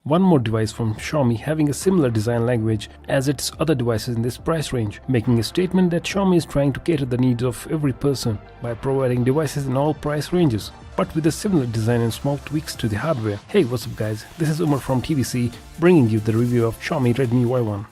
One more device from Xiaomi having a similar design language as its other devices in this price range, making a statement that Xiaomi is trying to cater the needs of every person by providing devices in all price ranges, but with a similar design and small tweaks to the hardware. Hey, what's up guys, this is Umar from TVC bringing you the review of Xiaomi Redmi Y1.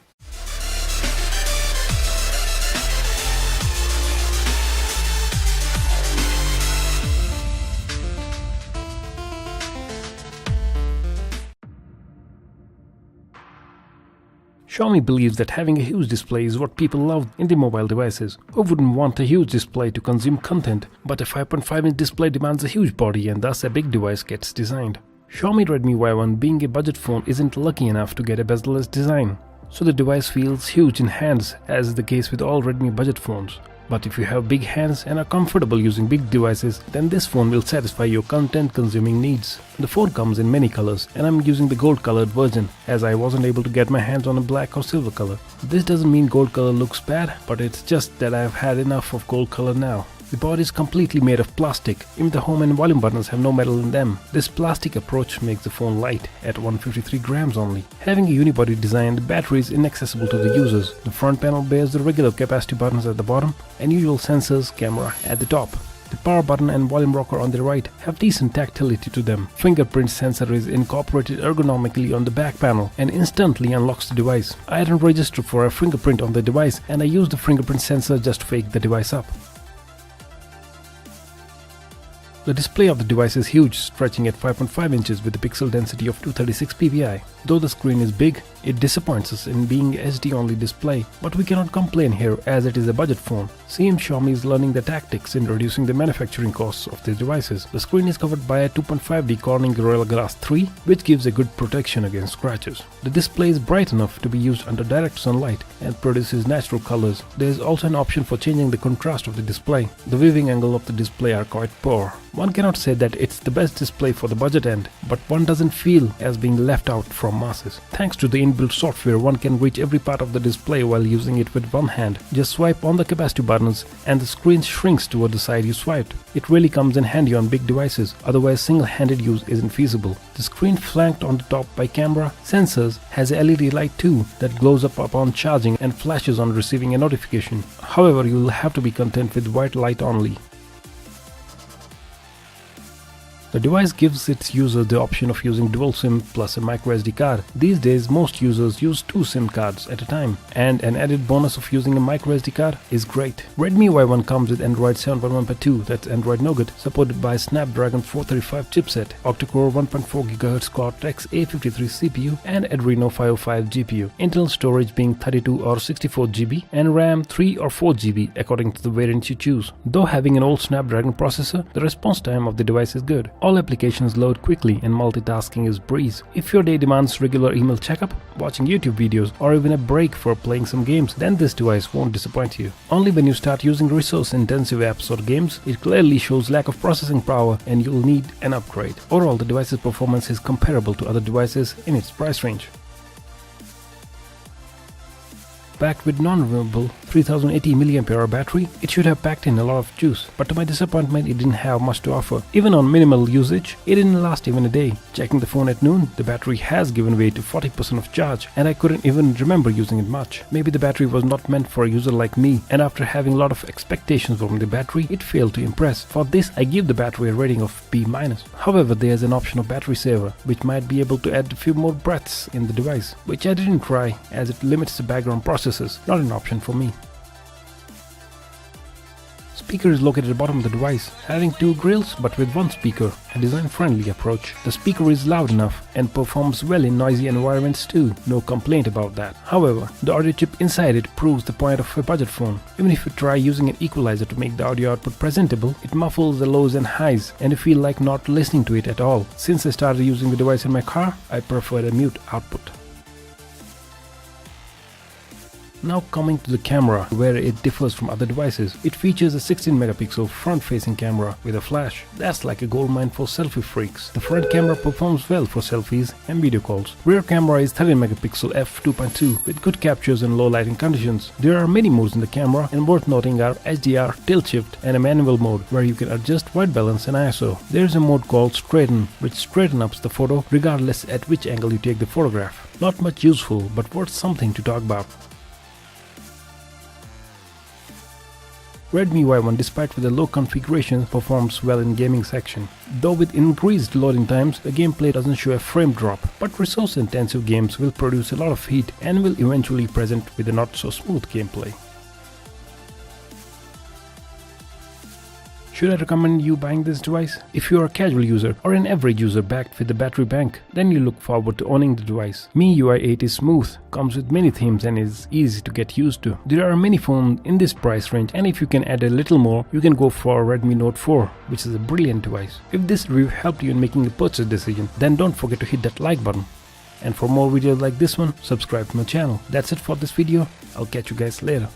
Xiaomi believes that having a huge display is what people love in the mobile devices. Who wouldn't want a huge display to consume content? But a 5.5-inch display demands a huge body and thus a big device gets designed. Xiaomi Redmi Y1 being a budget phone isn't lucky enough to get a bezel-less design, so the device feels huge in hands, as is the case with all Redmi budget phones. But if you have big hands and are comfortable using big devices, then this phone will satisfy your content consuming needs. The phone comes in many colors and I'm using the gold colored version as I wasn't able to get my hands on a black or silver color. This doesn't mean gold color looks bad, but it's just that I've had enough of gold color now. The body is completely made of plastic, even the home and volume buttons have no metal in them. This plastic approach makes the phone light at 153 grams only. Having a unibody design, the battery is inaccessible to the users. The front panel bears the regular capacitive buttons at the bottom and usual sensors, camera at the top. The power button and volume rocker on the right have decent tactility to them. Fingerprint sensor is incorporated ergonomically on the back panel and instantly unlocks the device. I hadn't registered for a fingerprint on the device and I used the fingerprint sensor just to fake the device up. The display of the device is huge, stretching at 5.5 inches with a pixel density of 236 ppi. Though the screen is big, it disappoints us in being a HD-only display, but we cannot complain here as it is a budget phone. Xiaomi is learning the tactics in reducing the manufacturing costs of these devices. The screen is covered by a 2.5D Corning Gorilla Glass 3, which gives a good protection against scratches. The display is bright enough to be used under direct sunlight and produces natural colors. There is also an option for changing the contrast of the display. The viewing angle of the display are quite poor. One cannot say that it's the best display for the budget end, but one doesn't feel as being left out from masses. Thanks to the inbuilt software, one can reach every part of the display while using it with one hand. Just swipe on the capacitive buttons and the screen shrinks toward the side you swiped. It really comes in handy on big devices, otherwise single-handed use isn't feasible. The screen flanked on the top by camera sensors has a LED light too that glows up upon charging and flashes on receiving a notification. However, you will have to be content with white light only. The device gives its user the option of using dual SIM plus a microSD card. These days, most users use 2 SIM cards at a time, and an added bonus of using a microSD card is great. Redmi Y1 comes with Android 7.1.2, that's Android Nougat, supported by Snapdragon 435 chipset, octa-core 1.4 GHz Cortex A53 CPU, and Adreno 505 GPU. Internal storage being 32 or 64 GB, and RAM 3 or 4 GB according to the variant you choose. Though having an old Snapdragon processor, the response time of the device is good. All applications load quickly and multitasking is breeze. If your day demands regular email checkup, watching YouTube videos, or even a break for playing some games, then this device won't disappoint you. Only when you start using resource-intensive apps or games, it clearly shows lack of processing power and you'll need an upgrade. Overall, the device's performance is comparable to other devices in its price range. Packed with non-removable 3080 mAh battery, it should have packed in a lot of juice, but to my disappointment it didn't have much to offer. Even on minimal usage, it didn't last even a day. Checking the phone at noon, the battery has given way to 40% of charge and I couldn't even remember using it much. Maybe the battery was not meant for a user like me, and after having a lot of expectations from the battery, it failed to impress. For this, I give the battery a rating of B-. However, there's an option of battery saver, which might be able to add a few more breaths in the device, which I didn't try as it limits the background processors. Not an option for me. Speaker is located at the bottom of the device, having 2 grills but with 1 speaker, a design-friendly approach. The speaker is loud enough and performs well in noisy environments too, no complaint about that. However, the audio chip inside it proves the point of a budget phone. Even if you try using an equalizer to make the audio output presentable, it muffles the lows and highs and you feel like not listening to it at all. Since I started using the device in my car, I prefer a mute output. Now coming to the camera, where it differs from other devices. It features a 16 megapixel front-facing camera with a flash. That's like a goldmine for selfie freaks. The front camera performs well for selfies and video calls. Rear camera is 13 megapixel f2.2 with good captures in low lighting conditions. There are many modes in the camera, and worth noting are HDR, tilt shift and a manual mode where you can adjust white balance and ISO. There is a mode called straighten, which straightens up the photo regardless at which angle you take the photograph. Not much useful, but worth something to talk about. Redmi Y1, despite with a low configuration, performs well in gaming section. Though with increased loading times, the gameplay doesn't show a frame drop, but resource-intensive games will produce a lot of heat and will eventually present with a not so smooth gameplay. Should I recommend you buying this device? If you are a casual user or an average user backed with a battery bank, then you look forward to owning the device. MIUI 8 is smooth, comes with many themes and is easy to get used to. There are many phones in this price range, and if you can add a little more, you can go for Redmi Note 4, which is a brilliant device. If this review helped you in making a purchase decision, then don't forget to hit that like button. And for more videos like this one, subscribe to my channel. That's it for this video. I'll catch you guys later.